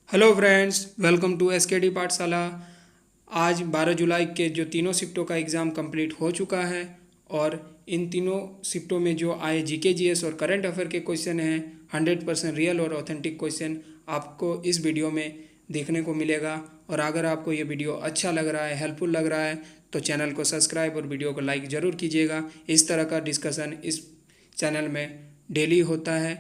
Hello friends, welcome to SKD Pathshala. आज 12 जुलाई के जो तीनों शिफ्टों का एग्ज़ाम कंप्लीट हो चुका है और इन तीनों शिफ्टों में जो आए जीके जीएस और करंट अफेयर के क्वेश्चन हैं 100% रियल और ऑथेंटिक क्वेश्चन आपको इस वीडियो में देखने को मिलेगा। और अगर आपको ये वीडियो अच्छा लग रहा है, हेल्पफुल लग रहा है तो चैनल को सब्सक्राइब और वीडियो को लाइक ज़रूर कीजिएगा। इस तरह का डिस्कशन इस चैनल में डेली होता है।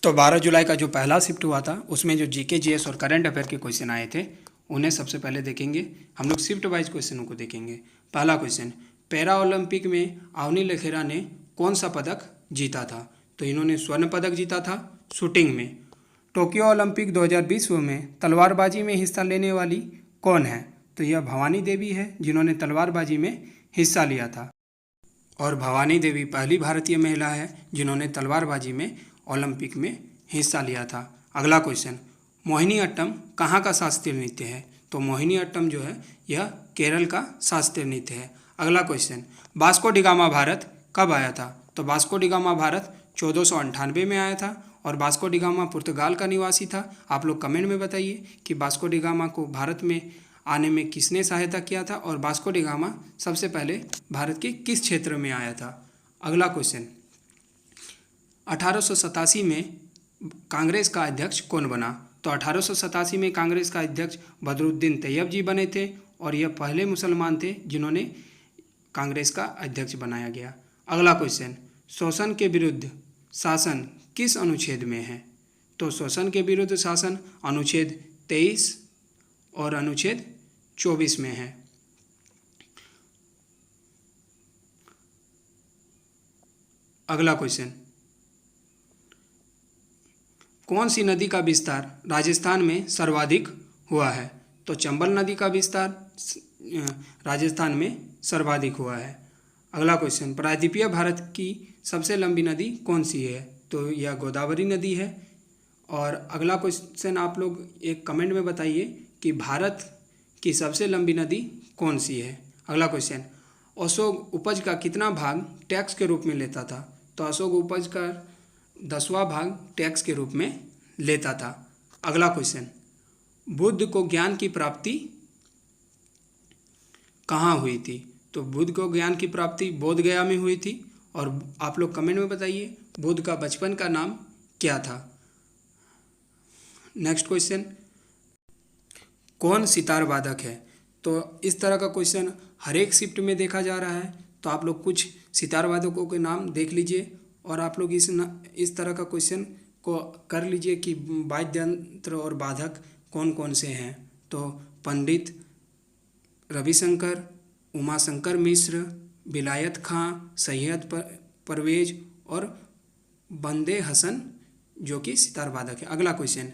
तो 12 जुलाई का जो पहला शिफ्ट हुआ था उसमें जो जीके जीएस और करंट अफेयर के क्वेश्चन आए थे उन्हें सबसे पहले देखेंगे। हम लोग शिफ्ट वाइज क्वेश्चनों को देखेंगे। पहला क्वेश्चन, पैरा ओलंपिक में अवनी लखेरा ने कौन सा पदक जीता था? तो इन्होंने स्वर्ण पदक जीता था शूटिंग में। टोक्यो ओलंपिक 2020 में तलवारबाजी में हिस्सा लेने वाली कौन है? तो यह भवानी देवी है जिन्होंने तलवारबाजी में हिस्सा लिया था। और भवानी देवी पहली भारतीय महिला है जिन्होंने तलवारबाजी में ओलंपिक में हिस्सा लिया था। अगला क्वेश्चन, मोहिनी अट्टम कहाँ का शास्त्रीय नृत्य है? तो मोहिनी अट्टम जो है यह केरल का शास्त्रीय नृत्य है। अगला question, Vasco D gamma Bharat कब आया था? तो वास्को डी गामा भारत 1498 में आया था और वास्को डी गामा पुर्तगाल का निवासी था। आप लोग कमेंट में बताइए कि वास्को डी गामा को भारत में आने में किसने सहायता किया था और वास्को डी गामा सबसे पहले भारत के किस क्षेत्र में आया था। अगला क्वेश्चन, 1887 में कांग्रेस का अध्यक्ष कौन बना? तो 1887 में कांग्रेस का अध्यक्ष बदरुद्दीन तैयब जी बने थे और यह पहले मुसलमान थे जिन्होंने कांग्रेस का अध्यक्ष बनाया गया। अगला क्वेश्चन, शोषण के विरुद्ध शासन किस अनुच्छेद में है? तो शोषण के विरुद्ध शासन अनुच्छेद 23 और अनुच्छेद 24 में है। अगला क्वेश्चन, कौन सी नदी का विस्तार राजस्थान में सर्वाधिक हुआ है? तो चंबल नदी का विस्तार राजस्थान में सर्वाधिक हुआ है। अगला क्वेश्चन, प्रायद्वीपीय भारत की सबसे लंबी नदी कौन सी है? तो यह गोदावरी नदी है। और अगला क्वेश्चन आप लोग एक कमेंट में बताइए कि भारत की सबसे लंबी नदी कौन सी है। अगला क्वेश्चन, अशोक उपज का कितना भाग टैक्स के रूप में लेता था? तो अशोक उपज का 10वां भाग टैक्स के रूप में लेता था। अगला क्वेश्चन, बुद्ध को ज्ञान की प्राप्ति कहाँ हुई थी? तो बुद्ध को ज्ञान की प्राप्ति बोध गया में हुई थी। और आप लोग कमेंट में बताइए बुद्ध का बचपन का नाम क्या था। नेक्स्ट क्वेश्चन, कौन सितार वादक है? तो इस तरह का क्वेश्चन हर एक शिफ्ट में देखा जा रहा है। तो आप लोग कुछ सितार वादकों के नाम देख लीजिए और आप लोग इस तरह का क्वेश्चन को कर लीजिए कि वाद्य यंत्र और बाधक कौन कौन से हैं। तो पंडित रविशंकर, उमाशंकर मिश्र, विलायत खां, सैयद परवेज और बंदे हसन जो कि सितार वादक है। अगला क्वेश्चन,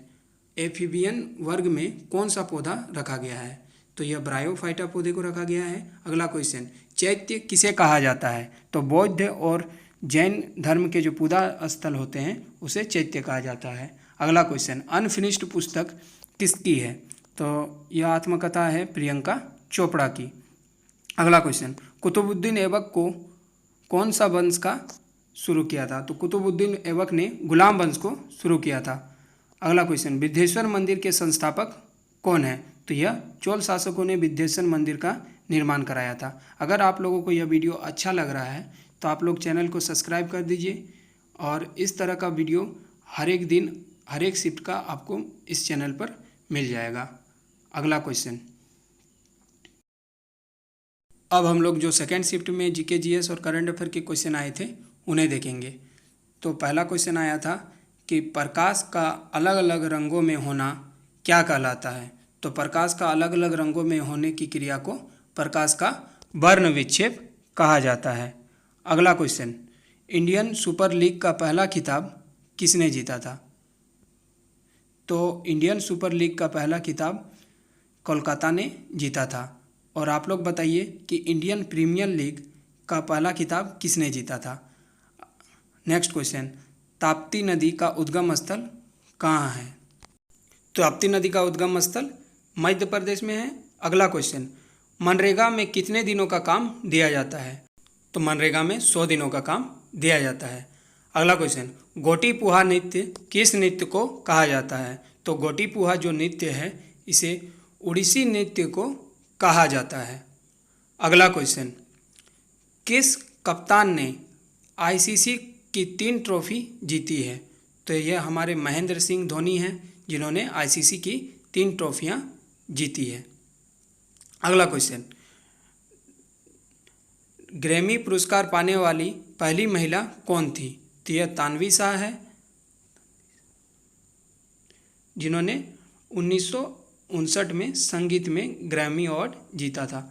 एफिबियन वर्ग में कौन सा पौधा रखा गया है? तो यह ब्रायोफाइटा पौधे को रखा गया है। अगला क्वेश्चन, चैत्य किसे कहा जाता है? तो बौद्ध और जैन धर्म के जो पूजा स्थल होते हैं उसे चैत्य कहा जाता है। अगला क्वेश्चन, अनफिनिश्ड पुस्तक किसकी है? तो यह आत्मकथा है प्रियंका चोपड़ा की। अगला क्वेश्चन, कुतुबुद्दीन ऐबक को कौन सा वंश का शुरू किया था? तो कुतुबुद्दीन ऐबक ने गुलाम वंश को शुरू किया था। अगला क्वेश्चन, विद्येश्वर मंदिर के संस्थापक कौन है? तो यह चोल शासकों ने विद्येश्वर मंदिर का निर्माण कराया था। अगर आप लोगों को यह वीडियो अच्छा लग रहा है तो आप लोग चैनल को सब्सक्राइब कर दीजिए और इस तरह का वीडियो हर एक दिन हर एक शिफ्ट का आपको इस चैनल पर मिल जाएगा। अगला क्वेश्चन, अब हम लोग जो सेकेंड शिफ्ट में जीके जीएस और करंट अफेयर के क्वेश्चन आए थे उन्हें देखेंगे। तो पहला क्वेश्चन आया था कि प्रकाश का अलग अलग रंगों में होना क्या कहलाता है? तो प्रकाश का अलग अलग रंगों में होने की क्रिया को प्रकाश का वर्ण विक्षेप कहा जाता है। अगला क्वेश्चन, इंडियन सुपर लीग का पहला खिताब किसने जीता था? तो इंडियन सुपर लीग का पहला खिताब कोलकाता ने जीता था। और आप लोग बताइए कि इंडियन प्रीमियर लीग का पहला खिताब किसने जीता था। नेक्स्ट क्वेश्चन, ताप्ती नदी का उद्गम स्थल कहाँ है? तो ताप्ती नदी का उद्गम स्थल मध्य प्रदेश में है। अगला क्वेश्चन, मनरेगा में कितने दिनों का काम दिया जाता है? तो मनरेगा में 100 दिनों का काम दिया जाता है। अगला क्वेश्चन, गोटी पुहा नृत्य किस नृत्य को कहा जाता है? तो गोटी पुहा जो नृत्य है इसे उड़ीसी नृत्य को कहा जाता है। अगला क्वेश्चन, किस कप्तान ने आईसीसी की 3 ट्रॉफी जीती है? तो यह हमारे महेंद्र सिंह धोनी हैं जिन्होंने आईसीसी की 3 ट्रॉफियां जीती है। अगला क्वेश्चन, ग्रैमी पुरस्कार पाने वाली पहली महिला कौन थी? तो यह तानवी शाह है जिन्होंने 1959 में संगीत में ग्रैमी अवार्ड जीता था।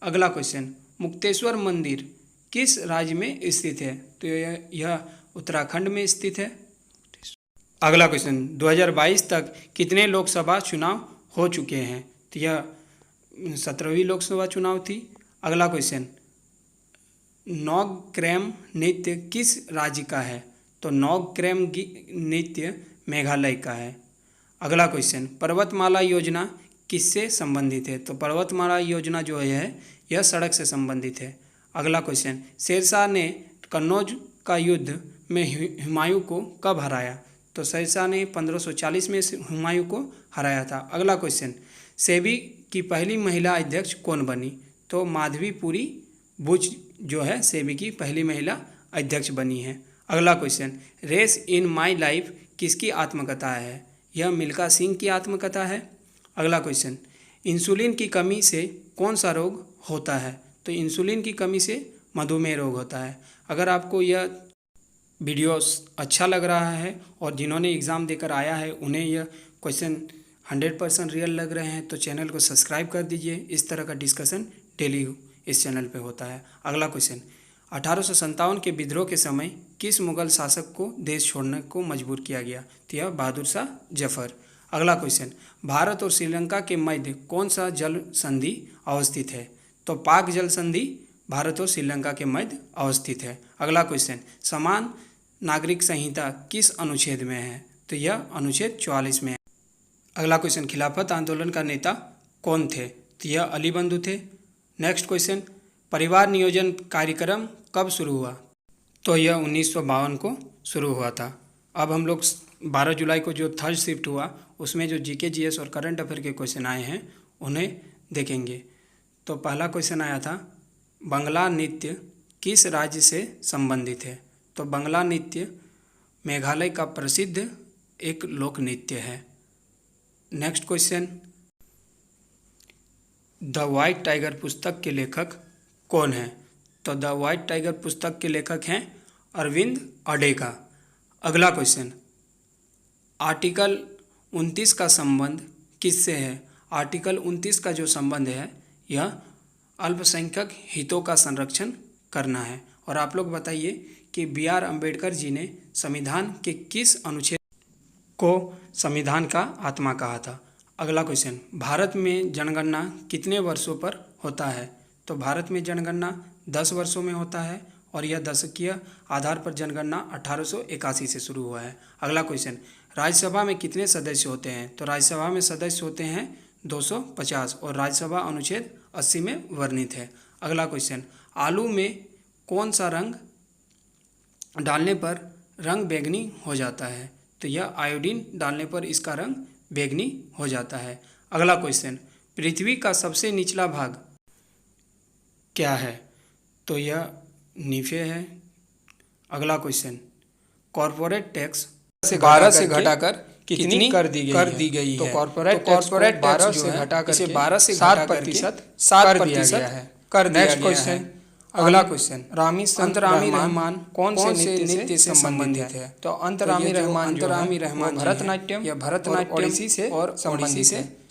अगला क्वेश्चन, मुक्तेश्वर मंदिर किस राज्य में स्थित है? तो यह उत्तराखंड में स्थित है। अगला क्वेश्चन, 2022 तक कितने लोकसभा चुनाव हो चुके हैं? तो यह 17वीं लोकसभा चुनाव थी। अगला क्वेश्चन, नौग्रेम नृत्य किस राज्य का है? तो नौग्रेम नृत्य मेघालय का है। अगला क्वेश्चन, पर्वतमाला योजना किससे संबंधित है? तो पर्वतमाला योजना जो है यह सड़क से संबंधित है। अगला क्वेश्चन, शेरशाह ने कन्नौज का युद्ध में हुमायूं को कब हराया? तो शेरशाह ने 1540 में हुमायूं को हराया था। अगला क्वेश्चन, सेबी की पहली महिला अध्यक्ष कौन बनी? तो माधवीपुरी बुच जो है सेबी की पहली महिला अध्यक्ष बनी है। अगला question, race in my life किसकी आत्मकथा है? यह मिल्खा सिंह की आत्मकथा है। अगला क्वेश्चन, इंसुलिन की कमी से कौन सा रोग होता है? तो इंसुलिन की कमी से मधुमेह रोग होता है। अगर आपको यह वीडियो अच्छा लग रहा है और जिन्होंने एग्ज़ाम देकर आया है उन्हें यह क्वेश्चन 100% रियल लग रहे हैं तो चैनल को सब्सक्राइब कर दीजिए। इस तरह का डिस्कशन डेली इस चैनल पे होता है। अगला क्वेश्चन, 1857 के विद्रोह के समय किस मुगल शासक को देश छोड़ने को मजबूर किया गया? तो यह बहादुर शाह जफर। अगला क्वेश्चन, भारत और श्रीलंका के मध्य कौन सा जल संधि अवस्थित है? तो पाक जल संधि भारत और श्रीलंका के मध्य अवस्थित है। अगला क्वेश्चन, समान नागरिक संहिता किस अनुच्छेद में है? तो यह अनुच्छेद 44 में है। अगला क्वेश्चन, खिलाफत आंदोलन का नेता कौन थे? तो यह अली बंधु थे। नेक्स्ट क्वेश्चन, परिवार नियोजन कार्यक्रम कब शुरू हुआ? तो यह 1952 को शुरू हुआ था। अब हम लोग 12 जुलाई को जो थर्ड शिफ्ट हुआ उसमें जो जीके जीएस और करंट अफेयर के क्वेश्चन आए हैं उन्हें देखेंगे। तो पहला क्वेश्चन आया था, बंगला नृत्य किस राज्य से संबंधित है? तो बंगला नृत्य मेघालय का प्रसिद्ध एक लोक नृत्य है। Next question, the white tiger पुस्तक के लेखक कौन है? तो द वाइट टाइगर पुस्तक के लेखक हैं अरविंद अडेगा। अगला क्वेश्चन, आर्टिकल 29 का संबंध किससे है? आर्टिकल 29 का जो संबंध है यह अल्पसंख्यक हितों का संरक्षण करना है। और आप लोग बताइए कि बी.आर. अम्बेडकर जी ने संविधान के किस अनुच्छेद को संविधान का आत्मा कहा था? अगला क्वेश्चन, भारत में जनगणना कितने वर्षों पर होता है? तो भारत में जनगणना 10 वर्षों में होता है और यह दशकीय आधार पर जनगणना 1881 से शुरू हुआ है। अगला क्वेश्चन, राज्यसभा में कितने सदस्य होते हैं? तो राज्यसभा में सदस्य होते हैं 250 और राज्यसभा अनुच्छेद 80 में वर्णित है। अगला क्वेश्चन, आलू में कौन सा रंग डालने पर रंग बैंगनी हो जाता है? तो यह आयोडीन डालने पर इसका रंग बैंगनी हो जाता है। अगला क्वेश्चन, पृथ्वी का सबसे निचला भाग क्या है? तो यह नीफे है। अगला क्वेश्चन, कॉरपोरेट टैक्स 12 से घटाकर कितनी कर दी गई है? तो कॉरपोरेट टैक्स 12 से घटाकर 7% कर दिया गया है। नेक्स्ट क्वेश्चन, अगला क्वेश्चन, अंतरामी रहमान कौन से नृत्य से संबंधित है? तो अंतरामी रहमान भरतनाट्यम या ओडिसी से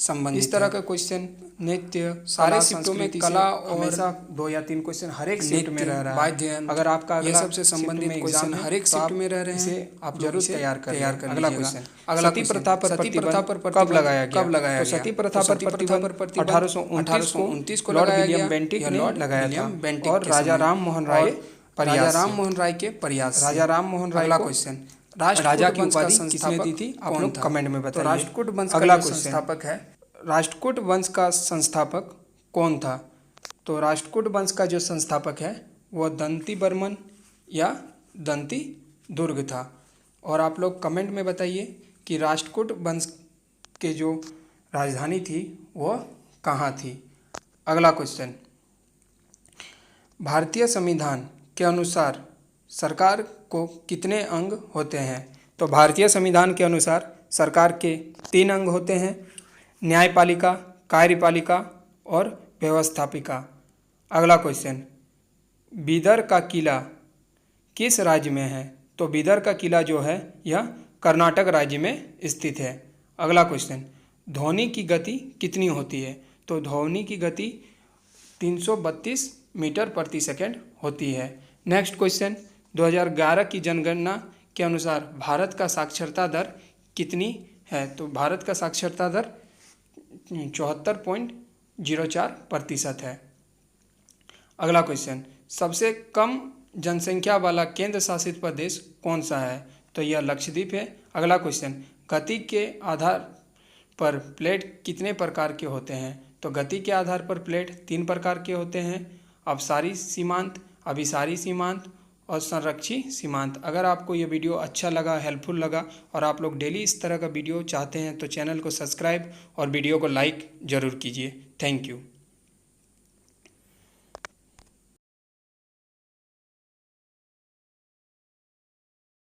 संबंधित। इस तरह का क्वेश्चन नृत्य सारे शिफ्टों में कला और 2 या 3 क्वेश्चन हर एक शिफ्ट में रह रहा है। अगर आपका ये सबसे संबंधित क्वेश्चन हर एक शिफ्ट में रह रहे हैं आप जरूर तैयार कर। अगला क्वेश्चन, सती प्रथा पर प्रतिबंध कब लगाया गया? तो सती प्रथा पर प्रतिबंध 1829 को लॉर्ड विलियम बेंटिक ने लगाया था और राजा राम मोहन राय के प्रयास। राजा राम मोहन राय। अगला क्वेश्चन, राजा की उपाधि किसने दी थी? आप लोग कमेंट में बताइए। राष्ट्रकूट वंश का संस्थापक है। राष्ट्रकूट वंश का संस्थापक कौन था? तो राष्ट्रकूट वंश का जो संस्थापक है वह दंती बर्मन या दंती दुर्ग था। और आप लोग कमेंट में बताइए कि राष्ट्रकूट वंश के जो राजधानी थी वह कहाँ थी। अगला क्वेश्चन, भारतीय संविधान के अनुसार सरकार को कितने अंग होते हैं? तो भारतीय संविधान के अनुसार सरकार के 3 अंग होते हैं, न्यायपालिका, कार्यपालिका और व्यवस्थापिका। अगला क्वेश्चन, बीदर का किला किस राज्य में है? तो बीदर का किला जो है यह कर्नाटक राज्य में स्थित है। अगला क्वेश्चन, ध्वनि की गति कितनी होती है? तो ध्वनि की गति 332 मीटर प्रति सेकंड होती है। नेक्स्ट क्वेश्चन, 2011 की जनगणना के अनुसार भारत का साक्षरता दर कितनी है? तो भारत का साक्षरता दर 74.04% है। अगला क्वेश्चन, सबसे कम जनसंख्या वाला केंद्र शासित प्रदेश कौन सा है? तो यह लक्षद्वीप है। अगला क्वेश्चन, गति के आधार पर प्लेट कितने प्रकार के होते हैं? तो गति के आधार पर प्लेट 3 प्रकार के होते हैं, अपसारी सीमांत, अभिसारी सीमांत और संरक्षी सीमांत। अगर आपको ये वीडियो अच्छा लगा, हेल्पफुल लगा और आप लोग डेली इस तरह का वीडियो चाहते हैं तो चैनल को सब्सक्राइब और वीडियो को लाइक ज़रूर कीजिए। Thank you.